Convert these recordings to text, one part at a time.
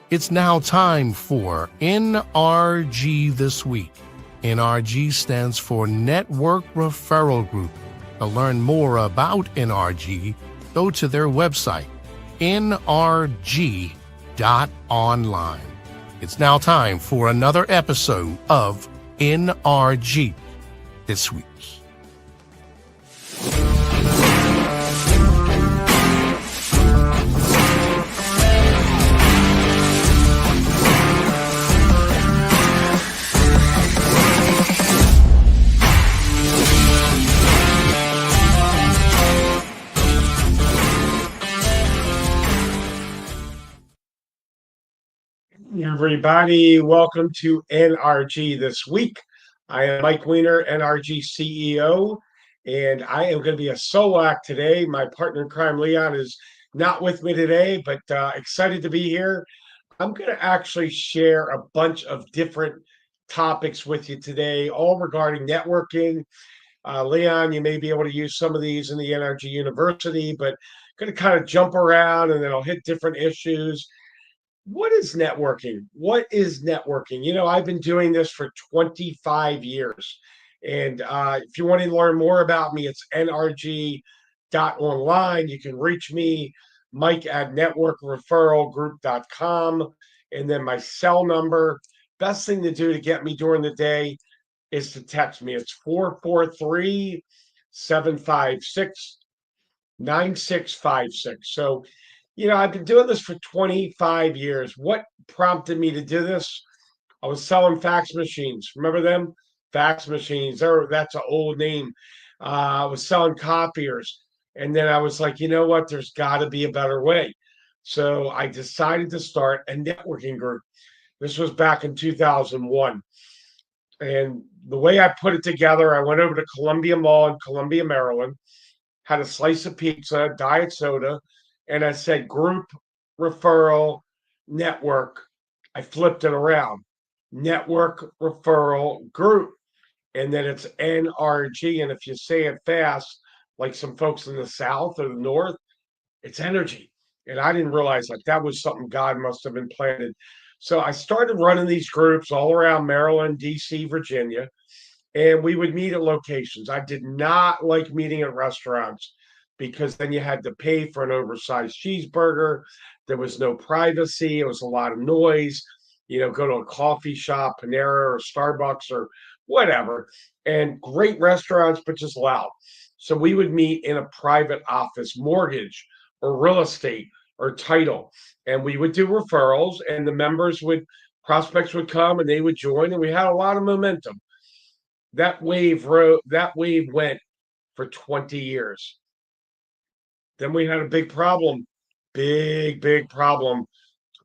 It's now time for NRG This Week. NRG stands for Network Referral Group. To learn more about NRG, go to their website, NRG.Online. It's now time for another episode of NRG This Week. Everybody, welcome to NRG This Week. I am Mike Weiner, NRG CEO, and I am going to be a solo act today. My partner in crime, Leon, is not with me today, but excited to be here. I'm going to actually share a bunch of different topics with you today, all regarding networking. Leon, you may be able to use some of these in the NRG University, but going to kind of jump around and then I'll hit different issues. What is networking? What is networking? You know, I've been doing this for 25 years. And if you want to learn more about me, it's NRG.Online. You can reach me, Mike at networkreferralgroup.com. And then my cell number. Best thing to do to get me during the day is to text me. It's 443-756-9656. So, you know, I've been doing this for 25 years. What prompted me to do this? I was selling fax machines. Remember them? Fax machines. That's an old name. I was selling copiers. And then I was like, you know what? There's got to be a better way. So I decided to start a networking group. This was back in 2001. And the way I put it together, I went over to Columbia Mall in Columbia, Maryland, had a slice of pizza, diet soda, and I said group referral network. I flipped it around. Network referral group. And then it's NRG. And if you say it fast, like some folks in the South or the North, it's energy. And I didn't realize like that was something God must have implanted. So I started running these groups all around Maryland, DC, Virginia, and we would meet at locations. I did not like meeting at restaurants, because then you had to pay for an oversized cheeseburger. There was no privacy. It was a lot of noise. You know, go to a coffee shop, Panera or Starbucks or whatever, and great restaurants, but just loud. So we would meet in a private office, mortgage or real estate or title, and we would do referrals, and the prospects would come and they would join, and we had a lot of momentum. That wave went for 20 years. Then we had a big problem, big problem.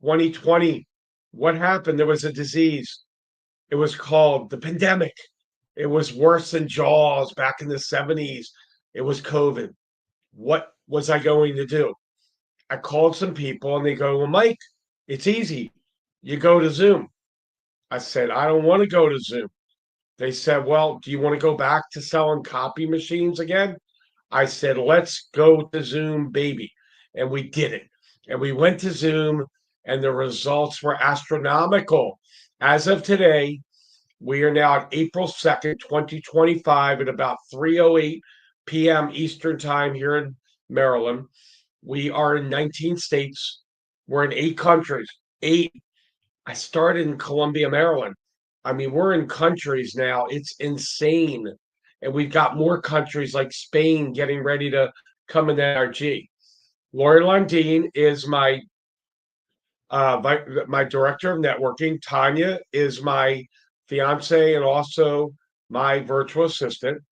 2020, what happened? There was a disease. It was called the pandemic. It was worse than Jaws back in the 70s. It was COVID. What was I going to do? I called some people and they go, well, Mike, it's easy. You go to Zoom. I said, I don't want to go to Zoom. They said, well, do you want to go back to selling copy machines again? I said, let's go to Zoom, baby. And we did it. And we went to Zoom, and the results were astronomical. As of today, we are now at April 2nd, 2025, at about 3:08 p.m. Eastern Time here in Maryland. We are in 19 states. We're in 8 countries. 8. I started in Columbia, Maryland. I mean, we're in countries now. It's insane. And we've got more countries like Spain getting ready to come in NRG. Lori Lundeen is my director of networking. Tanya is my fiance and also my virtual assistant.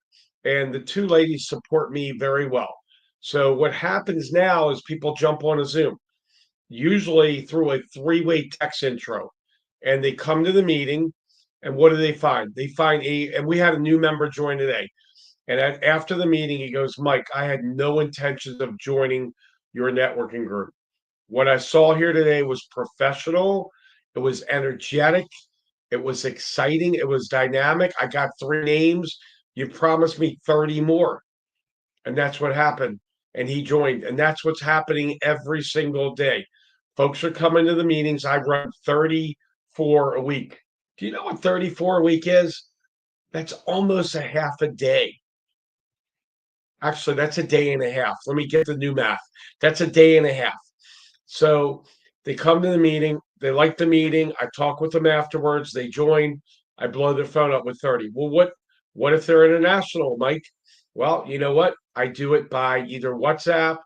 And the 2 ladies support me very well. So what happens now is people jump on a Zoom. usually through a three-way text intro. And they come to the meeting, and what do they find? They find and we had a new member join today. And after the meeting, he goes, Mike, I had no intentions of joining your networking group. What I saw here today was professional, it was energetic, it was exciting, it was dynamic. I got 3 names. You promised me 30 more. And that's what happened. And he joined. And that's what's happening every single day. Folks are coming to the meetings. I run 34 a week. Do you know what 34 a week is? That's almost a half a day. Actually, that's a day and a half. Let me get the new math. That's a day and a half. So they come to the meeting. They like the meeting. I talk with them afterwards. They join. I blow their phone up with 30. Well, what if they're international, Mike? Well, you know what? I do it by either WhatsApp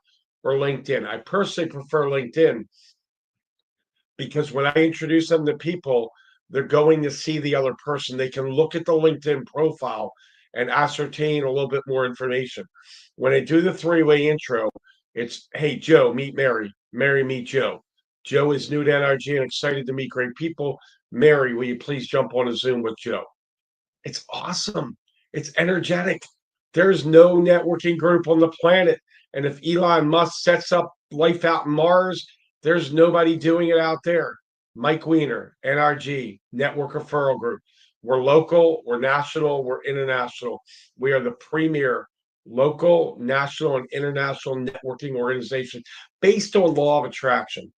or LinkedIn. I personally prefer LinkedIn because when I introduce them to people, they're going to see the other person. They can look at the LinkedIn profile and ascertain a little bit more information. When I do the three-way intro, it's, hey, Joe, meet Mary. Mary, meet Joe. Joe is new to NRG and excited to meet great people. Mary, will you please jump on a Zoom with Joe? It's awesome. It's energetic. There's no networking group on the planet. And if Elon Musk sets up life out in Mars, there's nobody doing it out there. Mike Weiner, NRG, Network Referral Group. We're local, we're national, we're international. We are the premier local, national, and international networking organization based on law of attraction,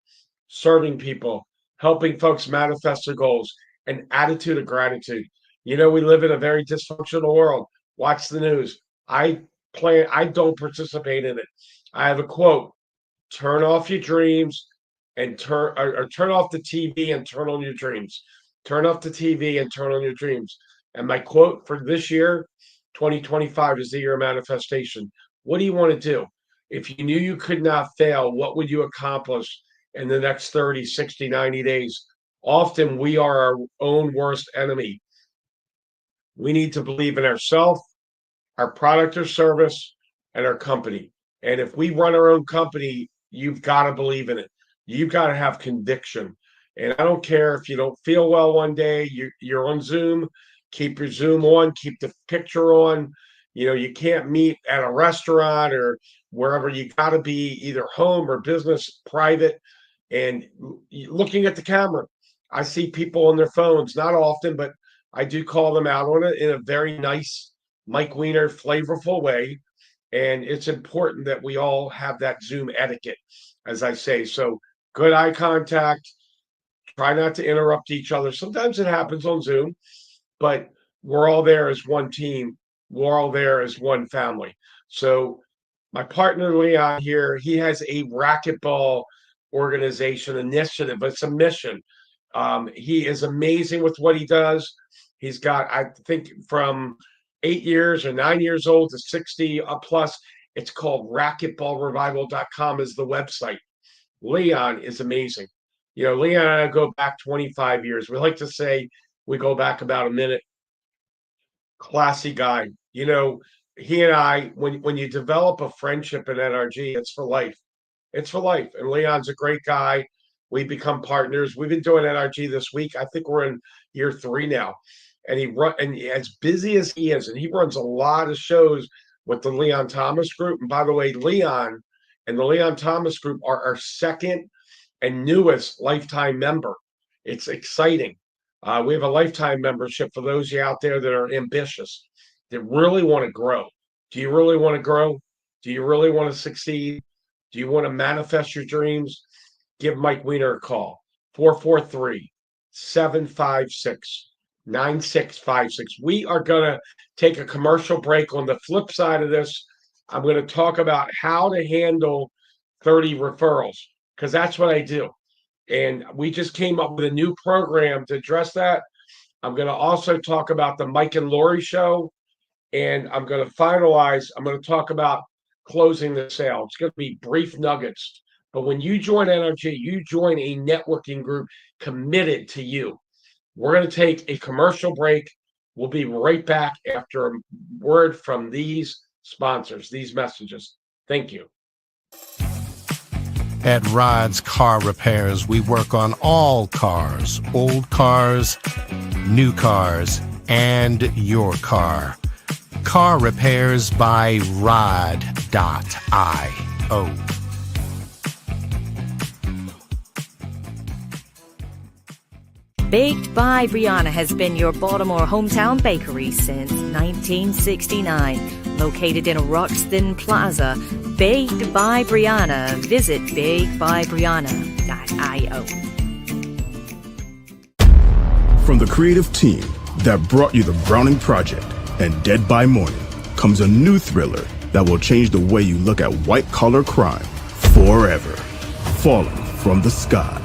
serving people, helping folks manifest their goals, an attitude of gratitude. You know, we live in a very dysfunctional world. Watch the news. I don't participate in it. I have a quote: turn off your dreams and turn off the TV and turn on your dreams. Turn off the TV and turn on your dreams. And my quote for this year, 2025, is the year of manifestation. What do you want to do? If you knew you could not fail, what would you accomplish in the next 30, 60, 90 days? Often we are our own worst enemy. We need to believe in ourselves, our product or service, and our company. And if we run our own company, you've got to believe in it. You've got to have conviction. And I don't care if you don't feel well one day, you're on Zoom, keep your Zoom on, keep the picture on. You know, you can't meet at a restaurant or wherever. You got to be either home or business, private, and looking at the camera. I see people on their phones, not often, but I do call them out on it in a very nice Mike Weiner flavorful way. And it's important that we all have that Zoom etiquette, as I say. So good eye contact, try not to interrupt each other. Sometimes it happens on Zoom, but we're all there as one team. We're all there as one family. So my partner Leon here, he has a racquetball organization initiative. It's a mission. He is amazing with what he does. He's got, I think, from 8 years or 9 years old to 60 plus. It's called racquetballrevival.com is the website. Leon is amazing. You know, Leon and I go back 25 years. We like to say we go back about a minute. Classy guy. You know, he and I, when you develop a friendship in NRG, it's for life. It's for life. And Leon's a great guy. We become partners. We've been doing NRG this week. I think we're in year 3 now. And as busy as he is, and he runs a lot of shows with the Leon Thomas Group. And by the way, Leon and the Leon Thomas Group are our second and newest lifetime member. It's exciting. We have a lifetime membership for those of you out there that are ambitious, that really want to grow. Do you really want to grow? Do you really want to succeed? Do you want to manifest your dreams? Give Mike Weiner a call, 443-756-9656. We are going to take a commercial break. On the flip side of this, I'm going to talk about how to handle 30 referrals, because that's what I do. And we just came up with a new program to address that. I'm going to also talk about the Mike and Lori show. And I'm going to talk about closing the sale. It's going to be brief nuggets. But when you join NRG, you join a networking group committed to you. We're going to take a commercial break. We'll be right back after a word from these sponsors, these messages. Thank you. At Rod's Car Repairs, we work on all cars, old cars, new cars, and your car. Car Repairs by Rod.io. Baked by Brianna has been your Baltimore hometown bakery since 1969. Located in Roxton Plaza, Baked by Brianna. Visit bakedbybrianna.io. From the creative team that brought you The Browning Project and Dead by Morning comes a new thriller that will change the way you look at white-collar crime forever. Falling from the Sky.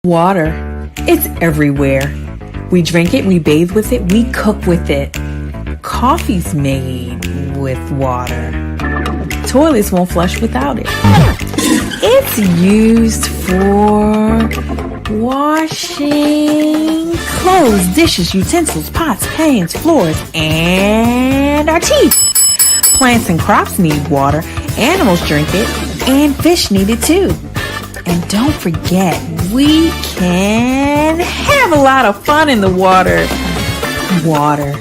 Water. It's everywhere. We drink it, we bathe with it, we cook with it. Coffee's made with water. Toilets won't flush without it. It's used for washing clothes, dishes, utensils, pots, pans, floors, and our teeth. Plants and crops need water, animals drink it, and fish need it too. And don't forget, we can have a lot of fun in the water. Water.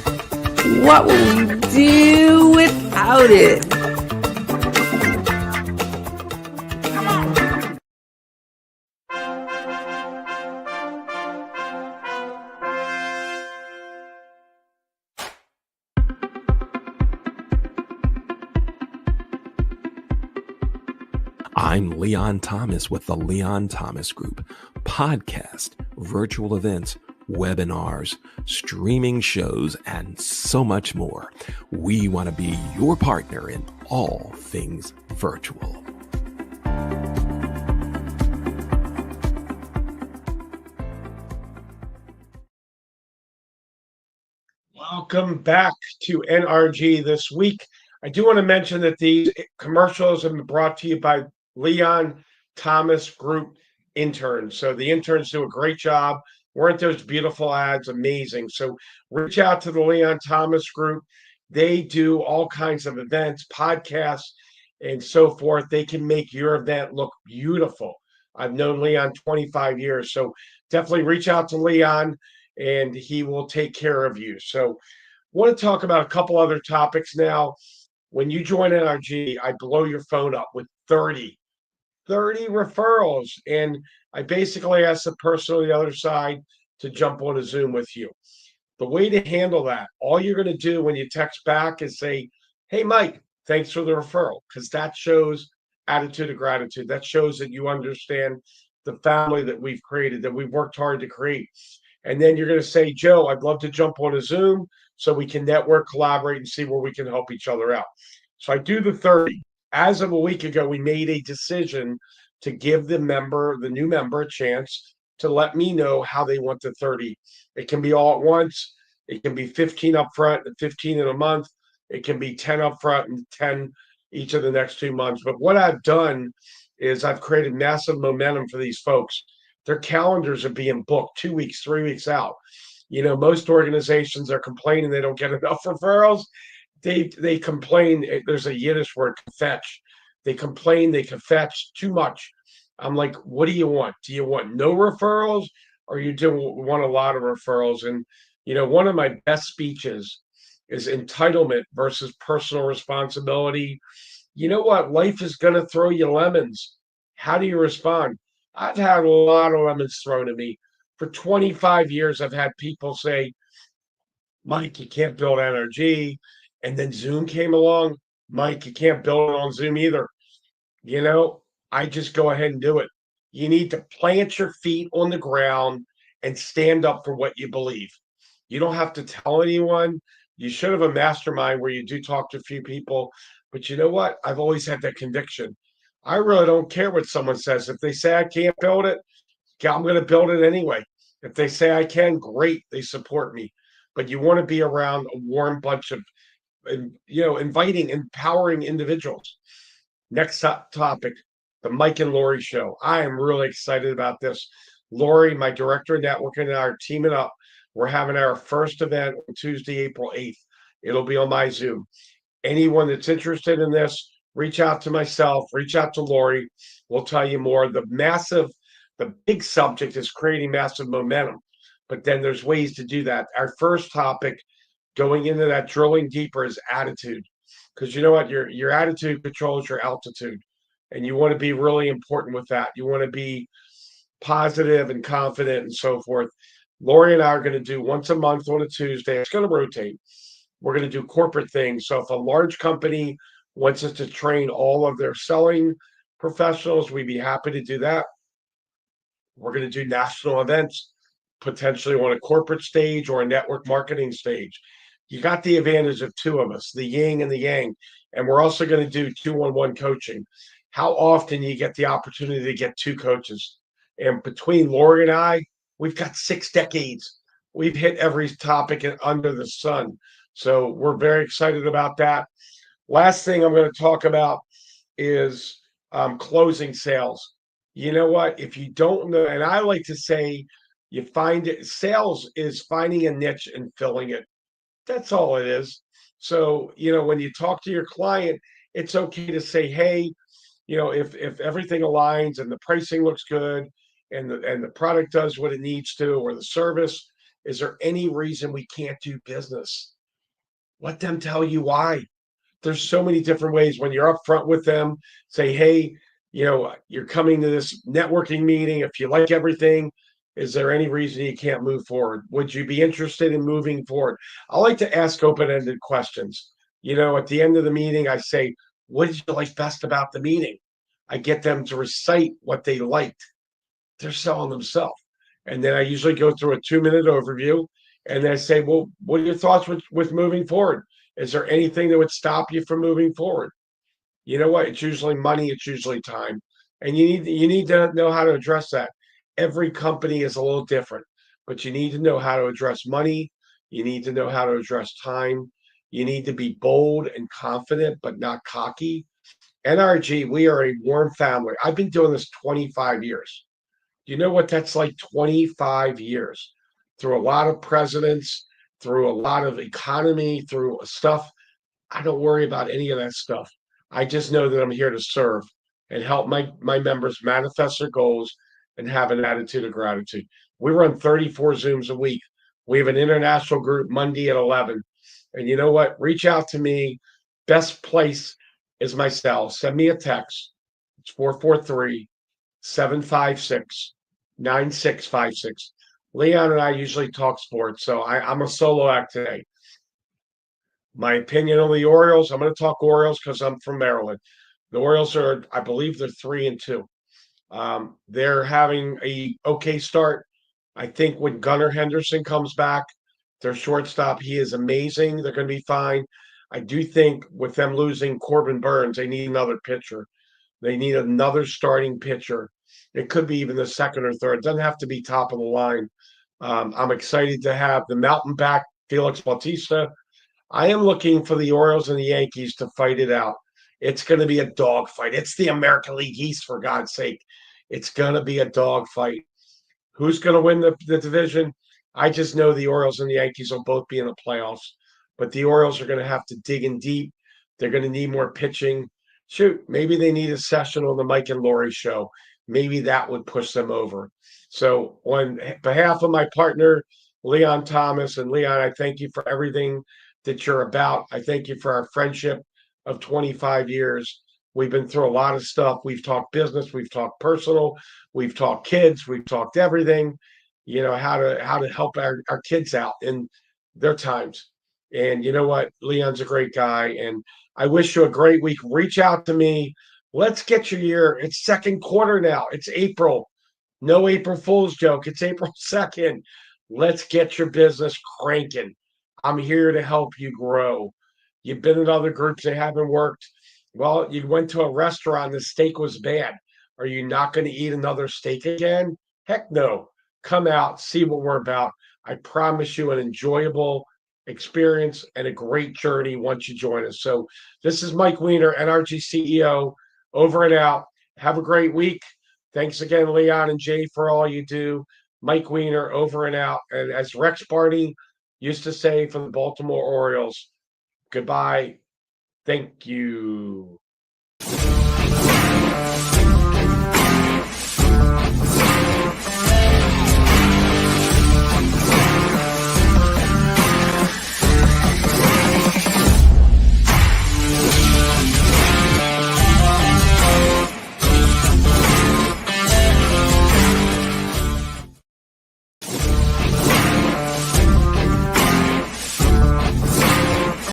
What will we do without it? I'm Leon Thomas with the Leon Thomas Group. Podcast, virtual events, webinars, streaming shows, and so much more. We want to be your partner in all things virtual. Welcome back to NRG This Week. I do want to mention that these commercials have been brought to you by Leon Thomas Group interns. So the interns do a great job. Weren't those beautiful ads amazing? So reach out to the Leon Thomas Group. They do all kinds of events, podcasts, and so forth. They can make your event look beautiful. I've known Leon 25 years. So definitely reach out to Leon and he will take care of you. So I want to talk about a couple other topics now. When you join NRG, I blow your phone up with 30 referrals. And I basically ask the person on the other side to jump on a Zoom with you. The way to handle that, all you're going to do when you text back is say, hey, Mike, thanks for the referral, because that shows attitude of gratitude. That shows that you understand the family that we've created, that we've worked hard to create. And then you're going to say, Joe, I'd love to jump on a Zoom so we can network, collaborate, and see where we can help each other out. So I do the 30. As of a week ago, we made a decision to give the new member, a chance to let me know how they want the 30. It can be all at once. It can be 15 up front and 15 in a month. It can be 10 up front and 10 each of the next 2 months. But what I've done is I've created massive momentum for these folks. Their calendars are being booked 2 weeks, 3 weeks out. You know, most organizations are complaining they don't get enough referrals. They complain. There's a Yiddish word, fetch. They complain they can fetch too much. I'm like, what do you want? Do you want no referrals, or you do want a lot of referrals? And you know, one of my best speeches is entitlement versus personal responsibility. You know what? Life is going to throw you lemons. How do you respond? I've had a lot of lemons thrown at me. For 25 years, I've had people say, Mike, you can't build NRG. And then Zoom came along. Mike, you can't build it on Zoom either. You know, I just go ahead and do it. You need to plant your feet on the ground and stand up for what you believe. You don't have to tell anyone. You should have a mastermind where you do talk to a few people. But you know what? I've always had that conviction. I really don't care what someone says. If they say I can't build it, I'm going to build it anyway. If they say I can, great. They support me. But you want to be around a warm bunch of, inviting, empowering individuals. Next topic, the Mike and Lori show. I am really excited about this. Lori, my director of networking, and I are teaming up. We're having our first event on Tuesday, April 8th. It'll be on my Zoom. Anyone that's interested in this, reach out to myself, reach out to Lori. We'll tell you more. The big subject is creating massive momentum, but then there's ways to do that. Our first topic going into that drilling deeper is attitude. Because you know what? Your attitude controls your altitude. And you want to be really important with that. You want to be positive and confident and so forth. Lori and I are going to do once a month on a Tuesday. It's going to rotate. We're going to do corporate things. So if a large company wants us to train all of their selling professionals, we'd be happy to do that. We're going to do national events, potentially on a corporate stage or a network marketing stage. You got the advantage of two of us, the yin and the yang. And we're also going to do 2-on-1 coaching. How often you get the opportunity to get two coaches? And between Lori and I, we've got 6 decades. We've hit every topic under the sun. So we're very excited about that. Last thing I'm going to talk about is closing sales. You know what? If you don't know, and I like to say, you find it, sales is finding a niche and filling it. That's all it is. So, when you talk to your client, it's okay to say, hey, if everything aligns and the pricing looks good and the product does what it needs to, or the service, is there any reason we can't do business? Let them tell you why. There's so many different ways. When you're upfront with them, say, hey, you're coming to this networking meeting. If you like everything, is there any reason you can't move forward? Would you be interested in moving forward? I like to ask open-ended questions. At the end of the meeting, I say, what did you like best about the meeting? I get them to recite what they liked. They're selling themselves. And then I usually go through a 2-minute overview, and then I say, well, what are your thoughts with moving forward? Is there anything that would stop you from moving forward? You know what? It's usually money. It's usually time. And you need to know how to address that. Every company is a little different, but you need to know how to address money. You need to know how to address time. You need to be bold and confident, but not cocky. NRG, we are a warm family. I've been doing this 25 years. You know what that's like? 25 years through a lot of presidents, through a lot of economy, through stuff. I don't worry about any of that stuff. I just know that I'm here to serve and help my members manifest their goals and have an attitude of gratitude. We run 34 Zooms a week. We have an international group Monday at 11. And you know what? Reach out to me. Best place is my cell. Send me a text. It's 443-756-9656. Leon and I usually talk sports, so I'm a solo act today. My opinion on the Orioles, I'm going to talk Orioles because I'm from Maryland. The Orioles are, I believe they're 3-2. They're having a okay start. I think when Gunnar Henderson comes back, their shortstop, he is amazing. They're going to be fine. I do think with them losing Corbin Burns, they need another pitcher. They need another starting pitcher. It could be even the second or third. It doesn't have to be top of the line. I'm excited to have the mountain back, Felix Bautista. I am looking for the Orioles and the Yankees to fight it out. It's going to be a dogfight. It's the American League East, for God's sake. It's going to be a dogfight. Who's going to win the division? I just know the Orioles and the Yankees will both be in the playoffs. But the Orioles are going to have to dig in deep. They're going to need more pitching. Shoot, maybe they need a session on the Mike and Lori show. Maybe that would push them over. So on behalf of my partner, Leon Thomas, and Leon, I thank you for everything that you're about. I thank you for our friendship of 25 years. We've been through a lot of stuff. We've talked business, we've talked personal, we've talked kids, we've talked everything, how to help our kids out in their times. And you know what? Leon's a great guy. And I wish you a great week. Reach out to me. Let's get your year. It's second quarter now. It's April. No April Fool's joke. It's April 2nd. Let's get your business cranking. I'm here to help you grow. You've been in other groups that haven't worked. Well, you went to a restaurant, the steak was bad. Are you not going to eat another steak again? Heck no. Come out, see what we're about. I promise you an enjoyable experience and a great journey once you join us. So this is Mike Weiner, NRG CEO, over and out. Have a great week. Thanks again, Leon and Jay, for all you do. Mike Weiner, over and out. And as Rex Barney used to say for the Baltimore Orioles, goodbye. Thank you.